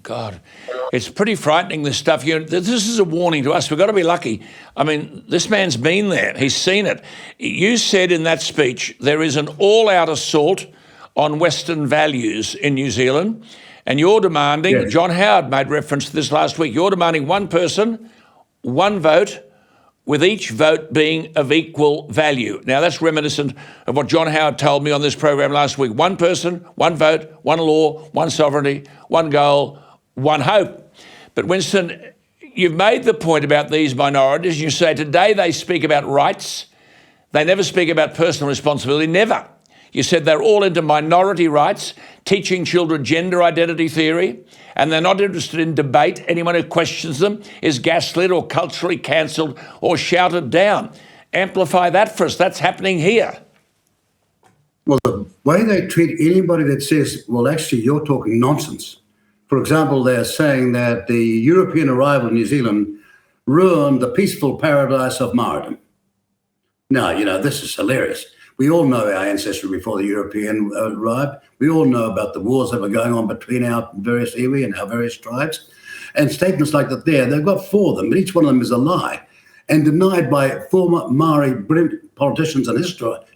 God, it's pretty frightening, this stuff. This is a warning to us. We've got to be lucky. I mean, this man's been there. He's seen it. You said in that speech there is an all-out assault on Western values in New Zealand, and you're demanding, yes. John Howard made reference to this last week, you're demanding one person, one vote, with each vote being of equal value. Now, that's reminiscent of what John Howard told me on this program last week. One person, one vote, one law, one sovereignty, one goal, one hope. But Winston, you've made the point about these minorities. You say today they speak about rights. They never speak about personal responsibility, never. You said they're all into minority rights, teaching children gender identity theory, and they're not interested in debate. Anyone who questions them is gaslit or culturally cancelled or shouted down. Amplify that for us. That's happening here. Well, the way they treat anybody that says, well, actually, you're talking nonsense. For example, they're saying that the European arrival in New Zealand ruined the peaceful paradise of Maoridom. Now, this is hilarious. We all know our ancestry before the European arrived. We all know about the wars that were going on between our various iwi and our various tribes. And statements like that they've got four of them, but each one of them is a lie and denied by former Maori brilliant politicians and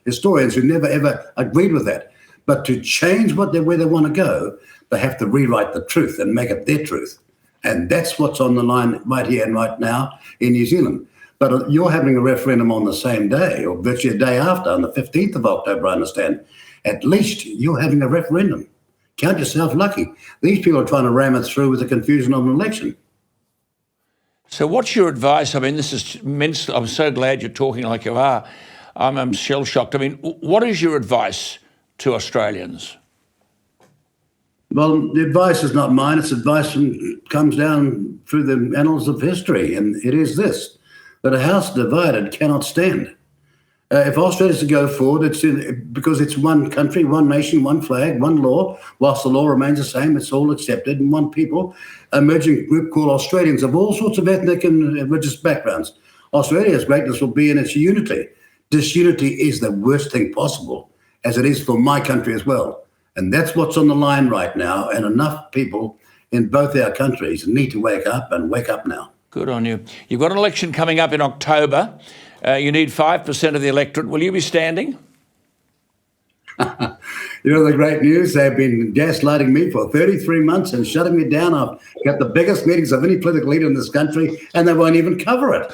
historians who never, ever agreed with that. But to change where they want to go, they have to rewrite the truth and make it their truth. And that's what's on the line right here and right now in New Zealand. But you're having a referendum on the same day, or virtually a day after, on the 15th of October, I understand. At least you're having a referendum. Count yourself lucky. These people are trying to ram it through with the confusion of an election. So what's your advice? I mean, this is immense. I'm so glad you're talking like you are. I'm shell-shocked. I mean, what is your advice to Australians? Well, the advice is not mine. It's advice that comes down through the annals of history, and it is this. That a house divided cannot stand. If Australia is to go forward, it's because it's one country, one nation, one flag, one law. Whilst the law remains the same, it's all accepted, and one people, a emerging group called Australians of all sorts of ethnic and religious backgrounds. Australia's greatness will be in its unity. Disunity is the worst thing possible, as it is for my country as well. And that's what's on the line right now, and enough people in both our countries need to wake up and wake up now. Good on you. You've got an election coming up in October. You need 5% of the electorate. Will you be standing? The great news, they've been gaslighting me for 33 months and shutting me down. I've got the biggest meetings of any political leader in this country, and they won't even cover it.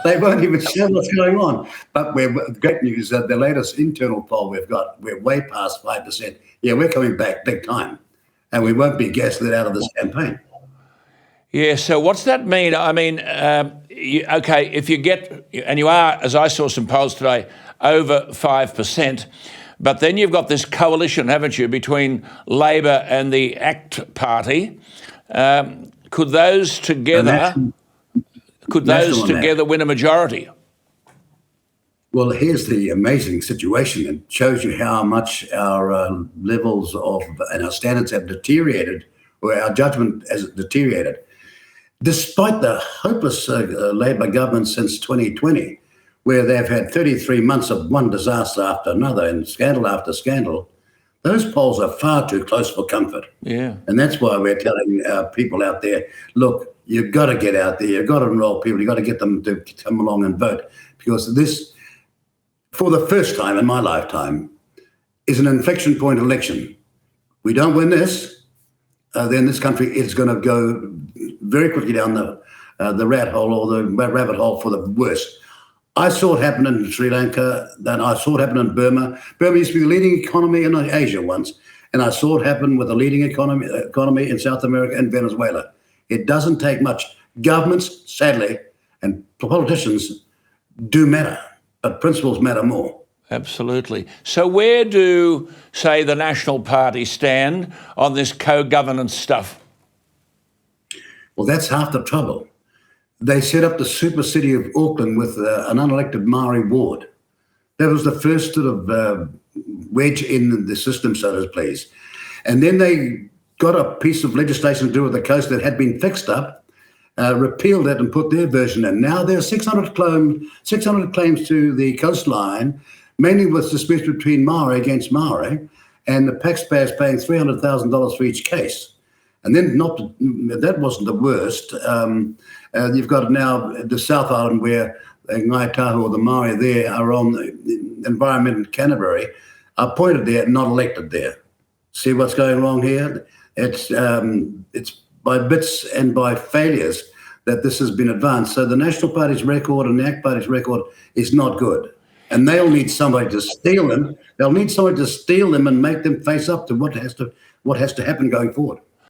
They won't even show what's going on. But great news, the latest internal poll we've got, we're way past 5%. Yeah, we're coming back big time, and we won't be gaslit out of this campaign. Yeah, so what's that mean? I mean, okay, if you get, and you are, as I saw some polls today, over 5%, but then you've got this coalition, haven't you, between Labor and the ACT Party. Could those together win a majority? Well, here's the amazing situation. It shows you how much our levels of and our standards have deteriorated, or our judgment has deteriorated. Despite the hopeless Labor government since 2020, where they've had 33 months of one disaster after another and scandal after scandal, those polls are far too close for comfort. Yeah. And that's why we're telling people out there, look, you've got to get out there. You've got to enroll people. You've got to get them to come along and vote. Because this, for the first time in my lifetime, is an inflection point election. We don't win this, then this country is going to go very quickly down the rat hole or the rabbit hole for the worst. I saw it happen in Sri Lanka, then I saw it happen in Burma. Burma used to be the leading economy in Asia once, and I saw it happen with the leading economy in South America and Venezuela. It doesn't take much. Governments, sadly, and politicians do matter, but principles matter more. Absolutely. So where do, say, the National Party stand on this co-governance stuff? Well, that's half the trouble. They set up the super city of Auckland with an unelected Maori ward. That was the first sort of wedge in the system, so to please. And then they got a piece of legislation to do with the coast that had been fixed up, repealed it and put their version in. Now there are 600 claims to the coastline, mainly with disputes between Maori against Maori, and the taxpayers paying $300,000 for each case. And then that wasn't the worst. You've got now the South Island where Ngai Tahu or the Maori there are on the environment in Canterbury, are appointed there, not elected there. See what's going wrong here? It's by bits and by failures that this has been advanced. So the National Party's record and the ACT Party's record is not good. And they'll need somebody to steal them. They'll need somebody to steal them and make them face up to what has to happen going forward.